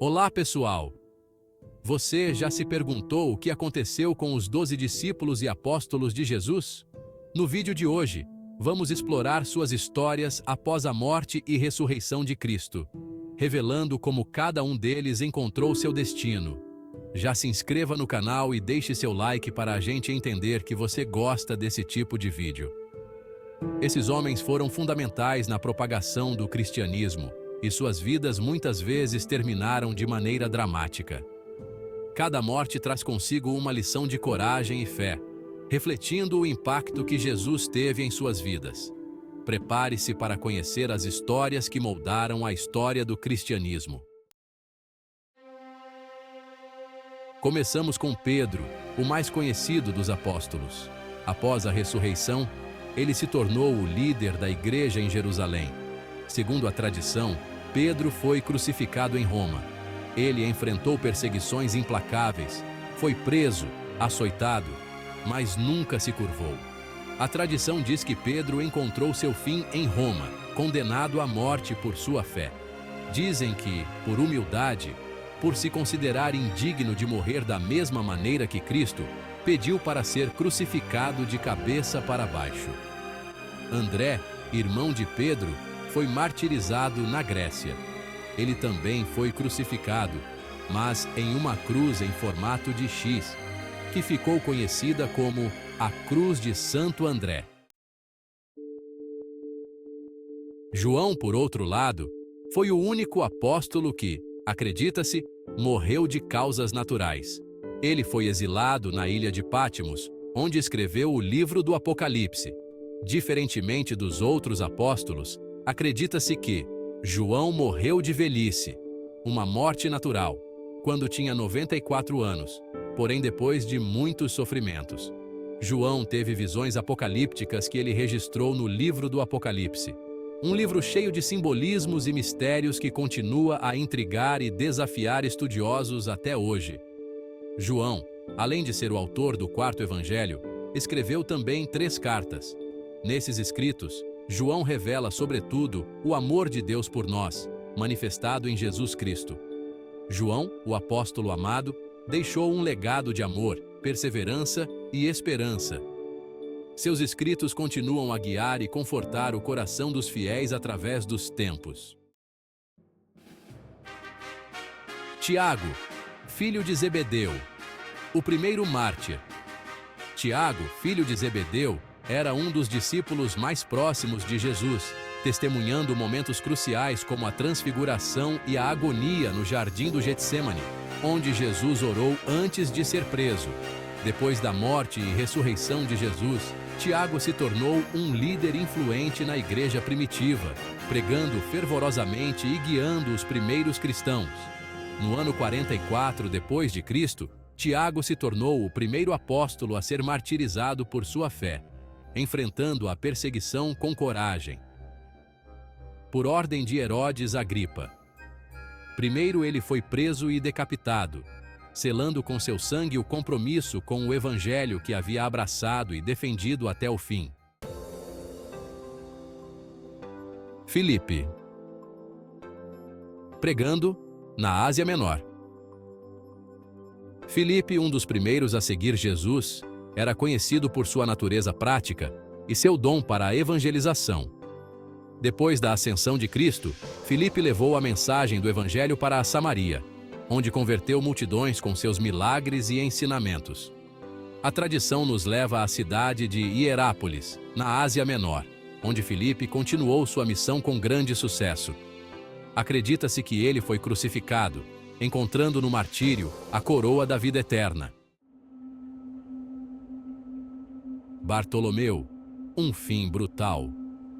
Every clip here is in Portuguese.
Olá, pessoal! Você já se perguntou o que aconteceu com os 12 discípulos e apóstolos de Jesus? No vídeo de hoje, vamos explorar suas histórias após a morte e ressurreição de Cristo, revelando como cada um deles encontrou seu destino. Já se inscreva no canal e deixe seu like para a gente entender que você gosta desse tipo de vídeo. Esses homens foram fundamentais na propagação do cristianismo, e suas vidas muitas vezes terminaram de maneira dramática. Cada morte traz consigo uma lição de coragem e fé, refletindo o impacto que Jesus teve em suas vidas. Prepare-se para conhecer as histórias que moldaram a história do cristianismo. Começamos com Pedro, o mais conhecido dos apóstolos. Após a ressurreição, ele se tornou o líder da igreja em Jerusalém. Segundo a tradição, Pedro foi crucificado em Roma. Ele enfrentou perseguições implacáveis, foi preso, açoitado, mas nunca se curvou. A tradição diz que Pedro encontrou seu fim em Roma, condenado à morte por sua fé. Dizem que, por humildade, por se considerar indigno de morrer da mesma maneira que Cristo, pediu para ser crucificado de cabeça para baixo. André, irmão de Pedro, foi martirizado na Grécia. Ele também foi crucificado, mas em uma cruz em formato de X, que ficou conhecida como a Cruz de Santo André. João, por outro lado, foi o único apóstolo que, acredita-se, morreu de causas naturais. Ele foi exilado na ilha de Patmos, onde escreveu o livro do Apocalipse. Diferentemente dos outros apóstolos, acredita-se que João morreu de velhice, uma morte natural, quando tinha 94 anos, porém depois de muitos sofrimentos. João teve visões apocalípticas que ele registrou no livro do Apocalipse, um livro cheio de simbolismos e mistérios que continua a intrigar e desafiar estudiosos até hoje. João, além de ser o autor do quarto evangelho, escreveu também 3 cartas. Nesses escritos, João revela, sobretudo, o amor de Deus por nós, manifestado em Jesus Cristo. João, o apóstolo amado, deixou um legado de amor, perseverança e esperança. Seus escritos continuam a guiar e confortar o coração dos fiéis através dos tempos. Tiago, filho de Zebedeu, o primeiro mártir. Tiago, filho de Zebedeu, era um dos discípulos mais próximos de Jesus, testemunhando momentos cruciais como a transfiguração e a agonia no jardim do Getsêmani, onde Jesus orou antes de ser preso. Depois da morte e ressurreição de Jesus, Tiago se tornou um líder influente na igreja primitiva, pregando fervorosamente e guiando os primeiros cristãos. No ano 44 depois de Cristo, Tiago se tornou o primeiro apóstolo a ser martirizado por sua fé, enfrentando a perseguição com coragem. Por ordem de Herodes Agripa. Primeiro ele foi preso e decapitado, selando com seu sangue o compromisso com o evangelho que havia abraçado e defendido até o fim. Filipe. Pregando na Ásia Menor. Filipe, um dos primeiros a seguir Jesus, era conhecido por sua natureza prática e seu dom para a evangelização. Depois da ascensão de Cristo, Filipe levou a mensagem do evangelho para a Samaria, onde converteu multidões com seus milagres e ensinamentos. A tradição nos leva à cidade de Hierápolis, na Ásia Menor, onde Filipe continuou sua missão com grande sucesso. Acredita-se que ele foi crucificado, encontrando no martírio a coroa da vida eterna. Bartolomeu, um fim brutal.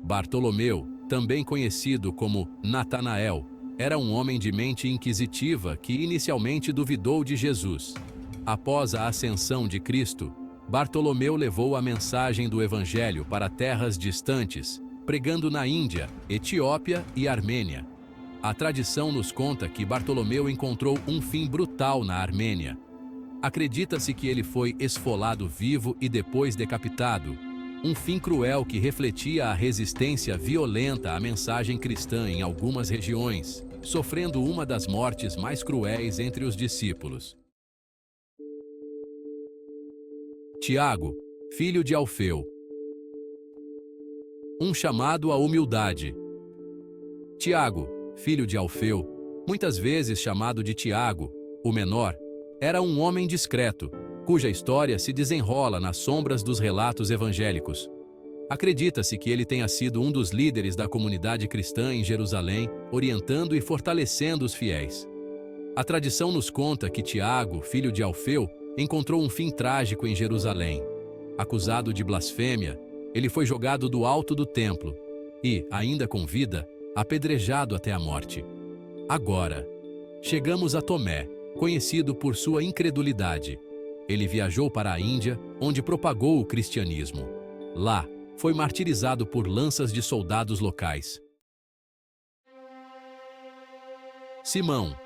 Bartolomeu, também conhecido como Natanael, era um homem de mente inquisitiva que inicialmente duvidou de Jesus. Após a ascensão de Cristo, Bartolomeu levou a mensagem do evangelho para terras distantes, pregando na Índia, Etiópia e Armênia. A tradição nos conta que Bartolomeu encontrou um fim brutal na Armênia. Acredita-se que ele foi esfolado vivo e depois decapitado, um fim cruel que refletia a resistência violenta à mensagem cristã em algumas regiões. sofrendo uma das mortes mais cruéis entre os discípulos. Tiago, filho de Alfeu. Um chamado à humildade. Tiago, filho de Alfeu, muitas vezes chamado de Tiago, o menor, era um homem discreto, cuja história se desenrola nas sombras dos relatos evangélicos. Acredita-se que ele tenha sido um dos líderes da comunidade cristã em Jerusalém, orientando e fortalecendo os fiéis. A tradição nos conta que Tiago, filho de Alfeu, encontrou um fim trágico em Jerusalém. Acusado de blasfêmia, ele foi jogado do alto do templo e, ainda com vida, apedrejado até a morte. Agora, chegamos a Tomé, conhecido por sua incredulidade. Ele viajou para a Índia, onde propagou o cristianismo. Lá, foi martirizado por lanças de soldados locais. Simão,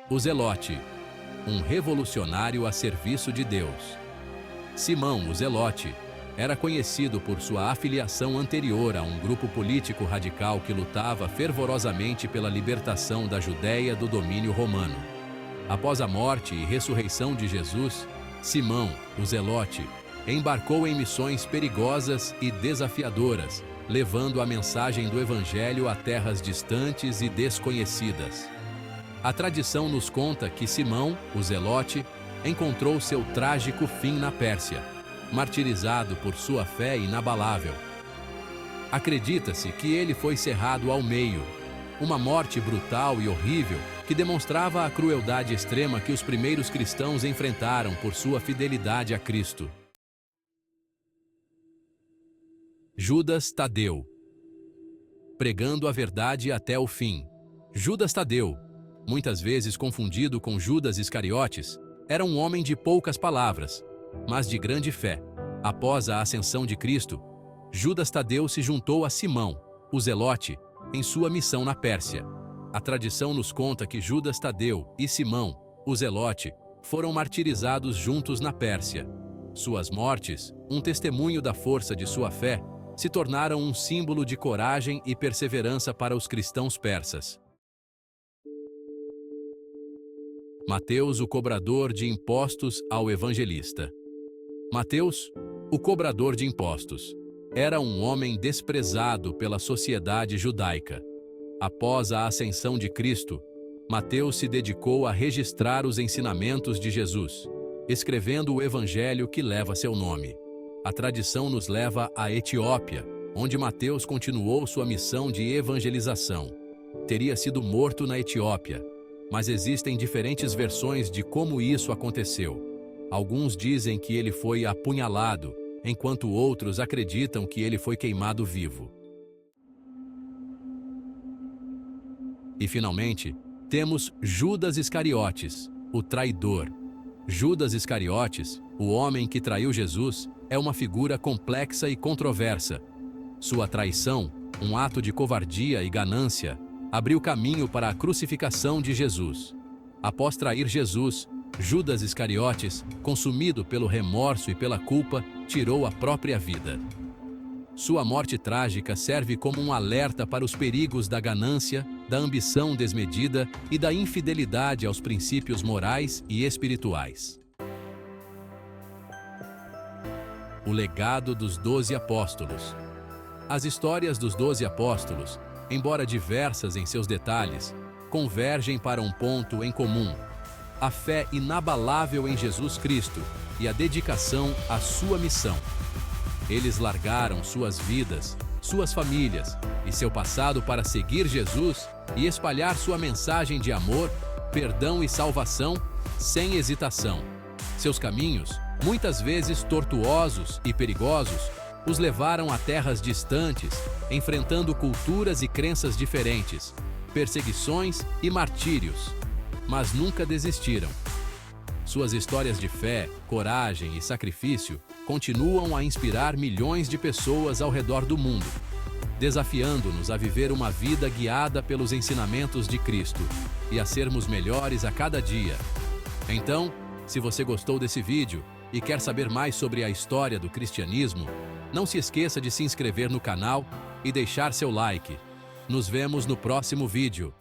o Zelote, um revolucionário a serviço de Deus. Simão, o Zelote, era conhecido por sua afiliação anterior a um grupo político radical que lutava fervorosamente pela libertação da Judéia do domínio romano. Após a morte e ressurreição de Jesus, Simão, o Zelote, embarcou em missões perigosas e desafiadoras, levando a mensagem do Evangelho a terras distantes e desconhecidas. A tradição nos conta que Simão, o Zelote, encontrou seu trágico fim na Pérsia, martirizado por sua fé inabalável. Acredita-se que ele foi cerrado ao meio, uma morte brutal e horrível que demonstrava a crueldade extrema que os primeiros cristãos enfrentaram por sua fidelidade a Cristo. Judas Tadeu. Pregando a verdade até o fim. Judas Tadeu, muitas vezes confundido com Judas Iscariotes, era um homem de poucas palavras, mas de grande fé. Após a ascensão de Cristo, Judas Tadeu se juntou a Simão, o Zelote, em sua missão na Pérsia. A tradição nos conta que Judas Tadeu e Simão, o Zelote, foram martirizados juntos na Pérsia. Suas mortes, um testemunho da força de sua fé, se tornaram um símbolo de coragem e perseverança para os cristãos persas. Mateus, o cobrador de impostos, ao evangelista. Mateus, o cobrador de impostos, era um homem desprezado pela sociedade judaica. Após a ascensão de Cristo, Mateus se dedicou a registrar os ensinamentos de Jesus, escrevendo o evangelho que leva seu nome. A tradição nos leva à Etiópia, onde Mateus continuou sua missão de evangelização. Teria sido morto na Etiópia, mas existem diferentes versões de como isso aconteceu. Alguns dizem que ele foi apunhalado, enquanto outros acreditam que ele foi queimado vivo. E finalmente, temos Judas Iscariotes, o traidor. Judas Iscariotes, o homem que traiu Jesus, é uma figura complexa e controversa. Sua traição, um ato de covardia e ganância, abriu caminho para a crucificação de Jesus. Após trair Jesus, Judas Iscariotes, consumido pelo remorso e pela culpa, tirou a própria vida. Sua morte trágica serve como um alerta para os perigos da ganância, da ambição desmedida e da infidelidade aos princípios morais e espirituais. O legado dos 12 apóstolos. As histórias dos 12 apóstolos, embora diversas em seus detalhes, convergem para um ponto em comum: a fé inabalável em Jesus Cristo e a dedicação à sua missão. Eles largaram suas vidas, suas famílias e seu passado para seguir Jesus e espalhar sua mensagem de amor, perdão e salvação sem hesitação. Seus caminhos, muitas vezes tortuosos e perigosos, os levaram a terras distantes, enfrentando culturas e crenças diferentes, perseguições e martírios, mas nunca desistiram. Suas histórias de fé, coragem e sacrifício continuam a inspirar milhões de pessoas ao redor do mundo, desafiando-nos a viver uma vida guiada pelos ensinamentos de Cristo e a sermos melhores a cada dia. Então, se você gostou desse vídeo e quer saber mais sobre a história do cristianismo, não se esqueça de se inscrever no canal e deixar seu like. Nos vemos no próximo vídeo.